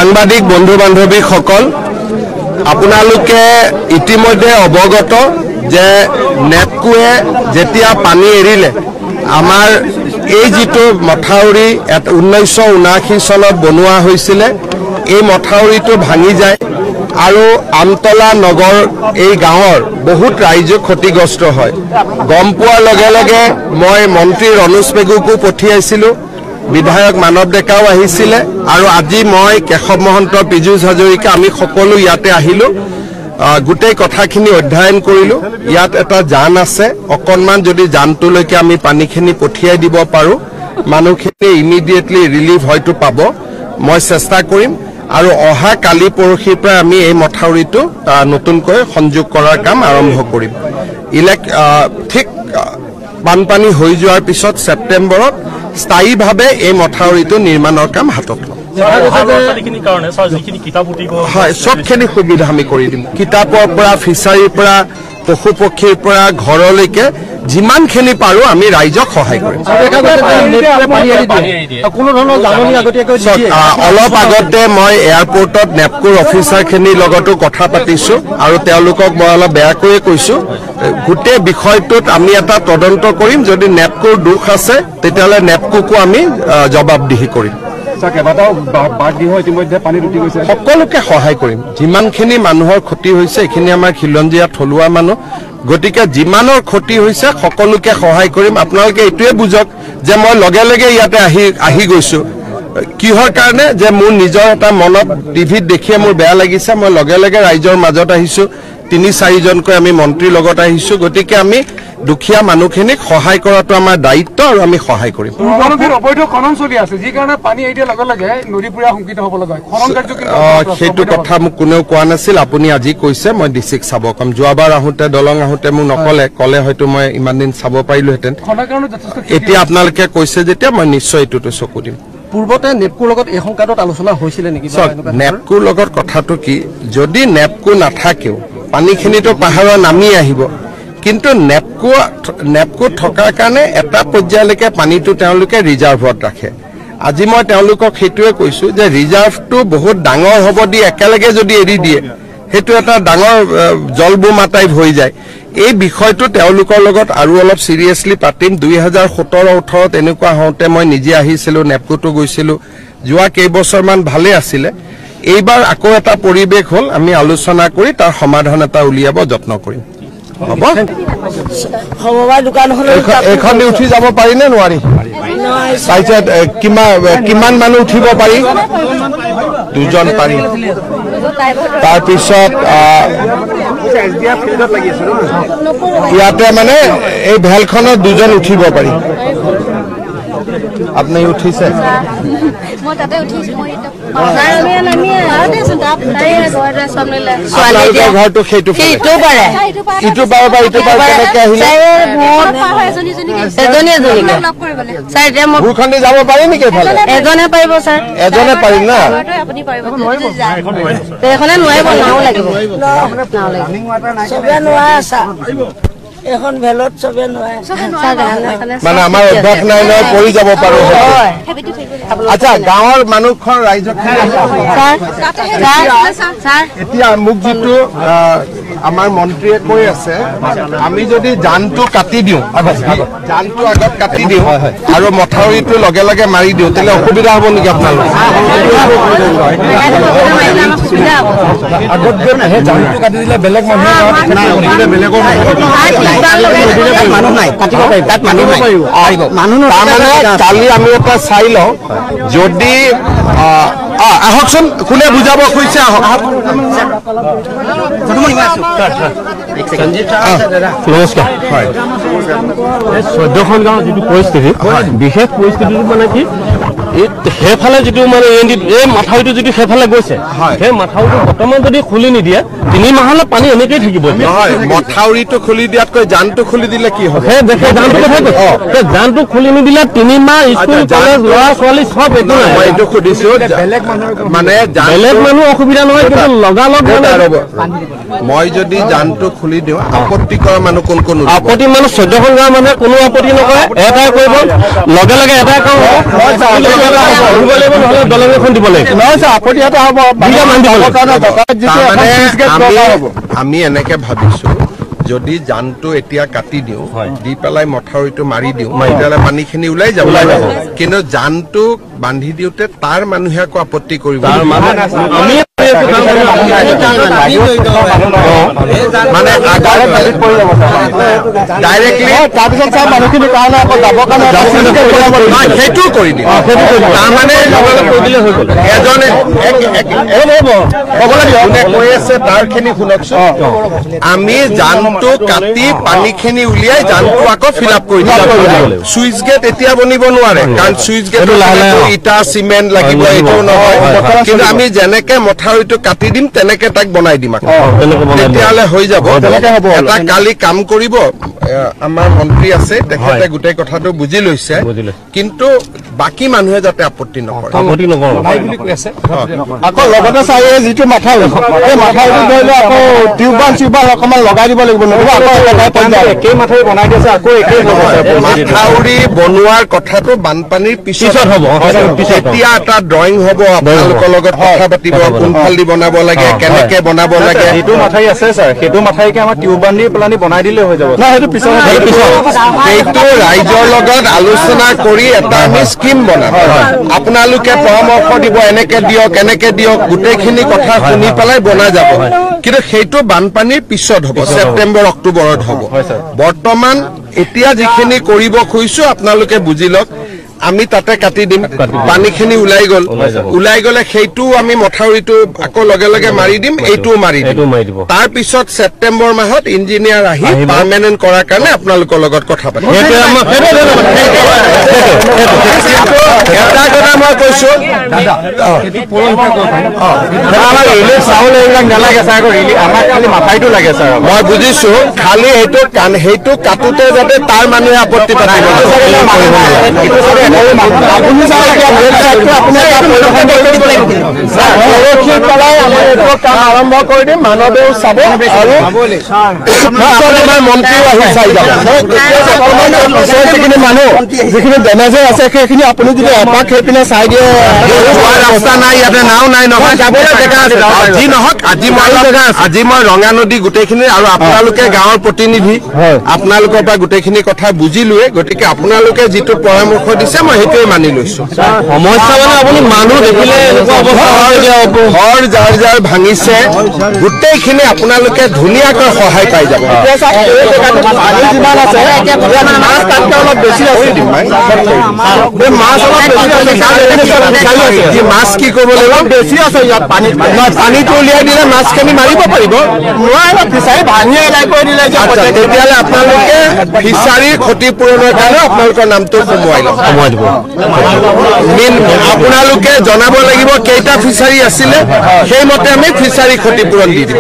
সাংবাদিক বন্ধু বান্ধৱীসকল আপোনালোকে ইতিমধ্যে অৱগত যে নেপকোৱে যেতিয়া পানী এৰিলে আমাৰ এই যিটো মথাউৰি 1979 চনত বনোৱা হৈছিল এই মথাউৰিটো ভাঙি যায় আৰু আমতলা নগৰ এই গাঁৱৰ বহুত ৰাইজ ক্ষতিগ্ৰস্ত হয় গম পোৱাৰ লগে লগে মই মন্ত্ৰী ৰনোজ পেগুকো পঠিয়াইছিলো বিধায়ক মানৱ ডেকাও আহিছিল আৰু আজি মই কেশৱ মহন্ত পীযুষ হাজৰিকা আমি সকলো ইয়াতে আহিলো গুটেই কথাখিনি অধ্যয়ন কৰিলো ইয়াত এটা জান আছে অকনমান যদি জানটোলৈকে আমি পানীখিনি পঠিয়াই দিব পাৰো মানুহখিনি ইমিডিয়েটলি ৰিলিফ হয়তো পাব মই চেষ্টা কৰিম আৰু অহা কালি পৰখিৰ পৰা আমি এই মথাউৰিটো নতুনকৈ সংযোগ কৰাৰ কাম আৰম্ভ কৰিম ঠিক বানপানী হৈ যোৱাৰ পিছত সেপ্টেম্বৰত স্থায়ীভাৱে এই মথাউৰিটো নিৰ্মাণৰ কাম হাতত লম হয় সবখিনি সুবিধা আমি কৰি দিম কিতাপৰ পৰা ফিচাৰীৰ পৰা পশু পক্ষীৰ পৰা ঘৰলৈকে যিমানখিনি পাৰো আমি ৰাইজক সহায় কৰিম অলপ আগতে মই এয়াৰপোৰ্টত নেপকোৰ অফিচাৰখিনিৰ লগতো কথা পাতিছো আৰু তেওঁলোকক মই অলপ বেয়াকৈ কৈছো গোটেই বিষয়টোত আমি এটা তদন্ত কৰিম যদি নেপকোৰ দোষ আছে তেতিয়াহ'লে নেপকোকো আমি জবাবদিহি কৰিম সকলোকে সহায় কৰিম যিমানখিনি মানুহৰ ক্ষতি হৈছে এইখিনি আমাৰ খিলঞ্জীয়া থলুৱা মানুহ গতিকে যিমানৰ ক্ষতি হৈছে সকলোকে সহায় কৰিম আপোনালোকে এইটোৱে বুজক যে মই লগে লগে ইয়াতে আহি গৈছো কিহৰ কাৰণে যে মোৰ নিজৰ এটা মনত টিভিত দেখিয়ে মোৰ বেয়া লাগিছে মই লগে লগে ৰাইজৰ মাজত আহিছো 3-4 জনকৈ আমি মন্ত্ৰীৰ লগত আহিছো গতিকে আমি দুখীয়া মানুহখিনিক সহায় কৰাটো আমাৰ দায়িত্ব আৰু আমি সহায় কৰিম অবৈধ খনন চলি আছে যি কাৰণে পানী এৰিয়া লগে লগে নদীপুৰীয়া সংকিত হ'ব লগা হয় খনন কাৰ্য সেইটো কথা মোক কোনেও কোৱা নাছিল আপুনি আজি কৈছে মই ডিস্ট্ৰিক্ট চাব কম যোৱাবাৰ আহোঁতে দলং আহোঁতে মোক ক'লে হয়তো মই ইমান দিন চাব পাৰিলোহেঁতেন এতিয়া আপোনালোকে কৈছে যেতিয়া মই নিশ্চয় এইটোতো চকু দিম পূৰ্বতে নেপকোৰ লগত এই সংকাটত আলোচনা হৈছিল নেকি নেপকোৰ লগত কথাটো কি যদি নেপকো নাথাকেও পানীখিনিতো পাহাৰৰ নামি আহিব কিন্তু নেপকো থকাৰ কাৰণে এটা পৰ্যায়লৈকে পানীটো তেওঁলোকে ৰিজাৰ্ভত ৰাখে আজি মই তেওঁলোকক সেইটোৱে কৈছো যে ৰিজাৰ্ভটো বহুত ডাঙৰ হ'ব দি একেলগে যদি এৰি দিয়ে সেইটো এটা ডাঙৰ জলবোমা টাইপ হৈ যায় এই বিষয়টো তেওঁলোকৰ লগত আৰু অলপ সিৰিয়াসলি পাতিম 2017-18 এনেকুৱা হওঁতে মই নিজে আহিছিলো নেপকোটো গৈছিলো যোৱা কেইবছৰমান ভালে আছিলে এইবাৰ আকৌ এটা পৰিৱেশ হ'ল আমি আলোচনা কৰি তাৰ সমাধান এটা উলিয়াব যত্ন কৰিম হ'ব সমবায় দোকান হলে এখন উঠি যাব পাৰি নে নোৱাৰি সাইজত কিমান মানুহ উঠিব পাৰি দুজন পাৰি তাৰ পিছত ইয়াতে মানে এই ভেলখনত দুজন উঠিব পাৰি আপনি উঠিছে মই তাতে উঠিছো মই ঘৰটো সেইটো পাৰে ইটো পাৰে কেনেকে আহিলে ভূখণ্ডি যাব পাৰি নেকি এফালে এজনে পাৰিব ছাৰ এজনে পাৰিম না আপুনি পাৰিব এখনে নোৱাৰিব নাও লাগিব চবে নোৱাৰে এখন ভেলত চবে নোৱাৰে মানে আমাৰ অভ্যাস নাই নহয় পৰি যাব পাৰো আচ্ছা গাঁৱৰ মানুহখন ৰাইজক এতিয়া মোক যিটো আমাৰ মন্ত্ৰীয়ে কৈ আছে আমি যদি জানটো কাটি দিওঁ জানটো আগত কাটি দিওঁ আৰু মথাউৰিটো লগে লগে মাৰি দিওঁ তেলে অসুবিধা হ'ব নেকি আপোনালোকৰ আগত জানটো কাটি দিলে বেলেগ মানুহে বেলেগৰ মানুহ নাই কাটিব পাৰিব তাত মানুহ নাই কালি আমি এটা চাই লওঁ যদি আহকচোন কোনে বুজাব খুজিছে আহক নমস্কাৰ হয় 14খন গাঁৱৰ যিটো পৰিস্থিতি বিশেষ পৰিস্থিতিটো মানে কি সেইফালে যিটো মানে এই মাথাউৰিটো যদি সেইফালে গৈছে সেই মাথাউৰিটো বৰ্তমান যদি খুলি নিদিয়ে 3 মাহলৈ পানী এনেকেই থাকিব নহয় মথাউৰিটো খুলি দিয়াতকৈ জানটো খুলি দিলে কি হ'ব সেই দেখে জানটো কথা কৈছে জানটো খুলি নিদিলে 3 মাহ স্কুল কলেজ ল'ৰা ছোৱালী সব একো নাই মই এইটো সুধিছো বেলেগ মানুহ অসুবিধা নহয় কিন্তু লগালগ মই যদি জানটো খুলি দিওঁ আপত্তি কৰা মানুহ কোন আপত্তি মানুহ 14খন গাঁৱৰ মানুহে কোনো আপত্তি নকৰে এটাই কৰিব লগে লগে এটাই কাম আমি এনেকে ভাবিছো যদি জানটো এতিয়া কাটি দিওঁ দি পেলাই মথাউৰিটো মাৰি দিওঁ তেতিয়াহ'লে পানীখিনি ওলাই যাব কিন্তু জানটো বান্ধি দিওঁতে তাৰ মানুহে আকৌ আপত্তি কৰিব মানে ডাইৰেক্টলি সেইটো কৰি দিম তাৰমানে এজনে কৈ আছে তাৰখিনি শুনকচোন আমি জানটো কাটি পানীখিনি উলিয়াই জানটো আকৌ ফিল আপ কৰি দিম চুইচ গেট এতিয়া বনিব নোৱাৰে কাৰণ চুইচ গেট ইটা চিমেণ্ট লাগিব এইটো নহয় কিন্তু আমি যেনেকে মথাউৰিটো কাটি দিম তেনেকে তাক বনাই দিম আকৌ তেতিয়াহ'লে হৈ যাব এটা কালি কাম কৰিব আমাৰ মন্ত্ৰী আছে তেখেতে গোটেই কথাটো বুজি লৈছে কিন্তু বাকী মানুহে যাতে আপত্তি নকৰে আকৌ লগতে চাই যিটো মাথাউৰি এই মাথাউৰিটো ধৰি লওক আকৌ টিউবাল চিউবাল অকণমান লগাই দিব লাগিব একেই মাথাউৰি বনাই দিছে আকৌ একেই মাথাউৰি বনোৱাৰ কথাটো বানপানীৰ পিছত হ'ব তেতিয়া এটা ড্ৰয়িং হ'ব আপোনালোকৰ লগত কথা পাতিব কোনফালেদি বনাব লাগে কেনেকে বনাব লাগে যিটো মাথাউৰি আছে ছাৰ সেইটো মাথাউৰিকে আমাৰ টিউবাল দি পেলানি বনাই দিলে হৈ যাব সেইটো পিছত সেইটো ৰাইজৰ লগত আলোচনা কৰি এটা আমি স্কিম বনাম আপোনালোকে পৰামৰ্শ দিব এনেকে দিয়ক গোটেইখিনি কথা শুনি পেলাই বনাই যাব কিন্তু সেইটো বানপানীৰ পিছত হ'ব ছেপ্টেম্বৰ অক্টোবৰত হ'ব বৰ্তমান এতিয়া যিখিনি কৰিব খুজিছো আপোনালোকে বুজি লওক আমি তাতে কাটি দিম পানীখিনি ওলাই গ'লে সেইটো আমি মথাউৰিটো আকৌ লগে লগে মাৰি দিম এইটোও মাৰি দিম তাৰ পিছত ছেপ্টেম্বৰ মাহত ইঞ্জিনিয়াৰ আহি পাৰ্মানেণ্ট কৰাৰ কাৰণে আপোনালোকৰ লগত কথা পাতিম এটা কথা মই কৈছো চাউল এইবিলাক নালাগে ছাৰ আমাক খালি মাথাউৰিটো লাগে ছাৰ মই বুজিছো খালি সেইটো কাটোতে যাতে তাৰ মানুহে আপত্তি পাতিব আপুনি কাম আৰম্ভ কৰি দিম মানৱেও চাব আৰু মন্ত্ৰীও আহি চাই যাব যিখিনি মানুহ যিখিনি ডেমেজৰ আছে সেইখিনি আপুনি যদি এপাক সেইপিনে চাই দিয়ে ৰাস্তা নাই ইয়াতে নাও নাই নহয় যাবলৈ জেগা আছে যি নহওক আজি মই ৰঙা নদী গোটেইখিনি আৰু আপোনালোকে গাঁৱৰ প্ৰতিনিধি আপোনালোকৰ পৰা গোটেইখিনি কথা বুজিলোৱে গতিকে আপোনালোকে যিটো পৰামৰ্শ দিছে মই সেইটোৱে মানি লৈছো সমস্যা মানে আপুনি মানুহ দেখিলে ঘৰ যাৰ যাৰ ভাঙিছে গোটেইখিনি আপোনালোকে ধুনীয়াকৈ সহায় পাই যাব যিমান আছে মাছ তাতকৈ অলপ বেছি আছে মাছ অলপ মাছ কি কৰিব লাগিব বেছি আছে ইয়াত পানীটো উলিয়াই দিলে মাছখিনি মাৰিব পাৰিব ফিচাৰী ভাঙি এলাই কৰি দিলে তেতিয়াহ'লে আপোনালোকে ফিচাৰীৰ ক্ষতিপূৰণৰ কাৰণে আপোনালোকৰ নামটো সোমোৱাই লওক আপোনালোকে জনাব লাগিব কেইটা ফিচাৰী আছিলে সেইমতে আমি ফিচাৰী ক্ষতিপূৰণ দি দিম